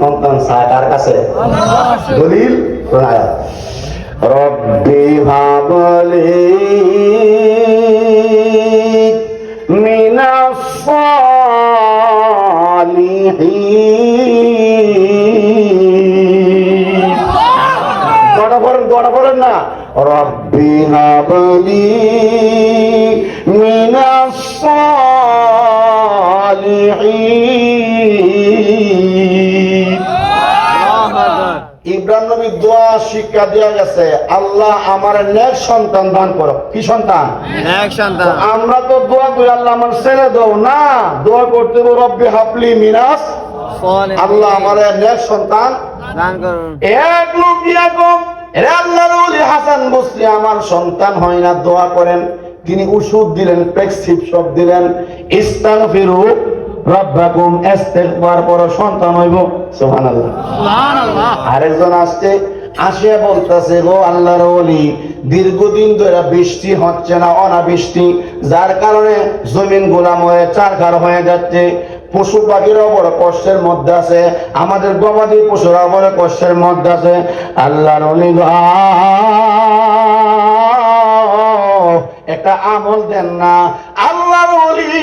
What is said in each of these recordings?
সন্তান চায় কার কাছে? দলিল আয়াত রব্বি হাবলি মিনাস সালিহিন। দোয়াটা পড়েন না, রব্বি হাবলি মিনাস সালিহিন। ইব্রাহিম নবীর দোয়া শিক্ষা দেওয়া গেছে, আল্লাহ আমার নেক সন্তান দান করো। কি সন্তান? নেক সন্তান। আমরা তো দোয়া করি আল্লাহ আমার ছেড়ে দাও না, দোয়া করতে হবে রব্বি হাবলি মিনাস, আল্লাহ আমার নেক সন্তান দান করুন। এক লোক দিয়া কম রে আল্লাহর ওলি হাসান বসরি আমার সন্তান হয় না, দোয়া করেন। তিনি ওষুধ দিলেন, প্রেসক্রিপশন দিলেন, ইস্তাগফিরু রব্বাকুম, ইস্তিগফার করো, সন্তান হইব। সুবহানাল্লাহ, সুবহানাল্লাহ। আরেকজন আসছে, আসিয়া বলতেছে, গো আল্লাহর ওলি দীর্ঘদিন ধরে বৃষ্টি হচ্ছে না, অনাবৃষ্টি, যার কারণে জমিন গোলাম হয়ে চারখার হয়ে যাচ্ছে, পশু পাখিরাও বড় কষ্টের মধ্যে আছে, আমাদের গবাদি পশুরাও বড় কষ্টের মধ্যে আছে। আল্লাহর ওলি একটা আমল দেন না। আল্লাহর ওলি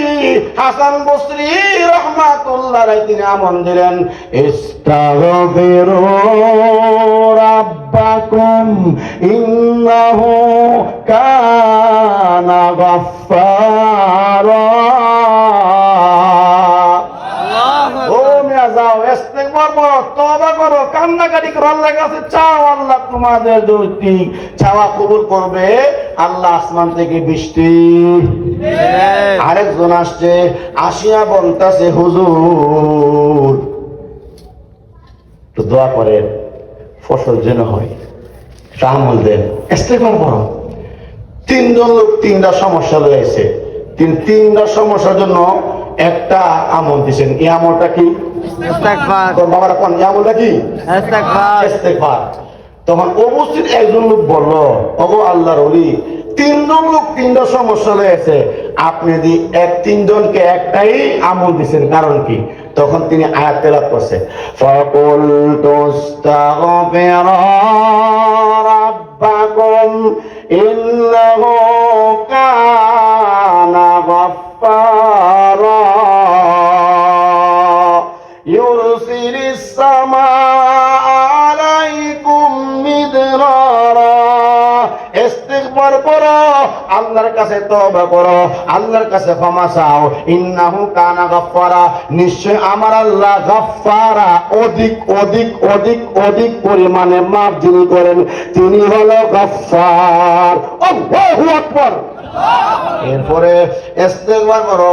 হাসান বসরি রাহমাতুল্লাহ আলাইহি তিনি আমল দিলেন, ইস্তাগফিরু রাব্বাকুম ইন্নাহু কানা গাফফারা। ও মিয়া যাও, ইস্তিগফার করো, তওবা করো, কান্নাকাটি করো, আল্লাহর কাছে চাও, আল্লাহ তোমাদের দুটি চাওয়া কবুল করবে। আল্লাহ আসমান থেকে বৃষ্টি। আরেকজন আসছে, আসিয়া বলতেছে, হুজুর তো দোয়া করেন ফসল যেন হয়, আমল দেন, ইস্তেগফার করো। তিনজন লোক তিনটা সমস্যা রয়েছে, তিনটা সমস্যার জন্য একটা আমল দিচ্ছেন। এই আমলটা কি? ইস্তেগফার। তোর বাবারা কোন আমলটা কি? ইস্তেগফার। ইস্তেগফার। তখন উপস্থিত একজন লোক বলল, ওগো আল্লাহর ওলি, তিনজন লোক তিনটা সমস্যা রয়েছে, আপনি যদি তিনজনকে একটাই আমল দিচ্ছেন, কারণ কি? তখন তিনি আয়াত তেলাওয়াত করছে, ফাকুল তুস্তাগফিরু রাব্বাকুম ইন্নাহু কানা গাফফারা ইউরসিলিস সামাআ আলাইকুম মিদরারা। ইস্তিগফার করো, আল্লাহর কাছে তওবা করো, আল্লাহর কাছে ক্ষমা চাও। ইন্নাহু কানা গাফফারা, নিশ্চয় আমার আল্লাহ গাফফারা, অধিক অধিক অধিক অধিক পরিমাণে মাফ যিনি করেন, তিনি হলো গাফফার। আল্লাহু আকবার। এরপরে ইস্তিগফার করো।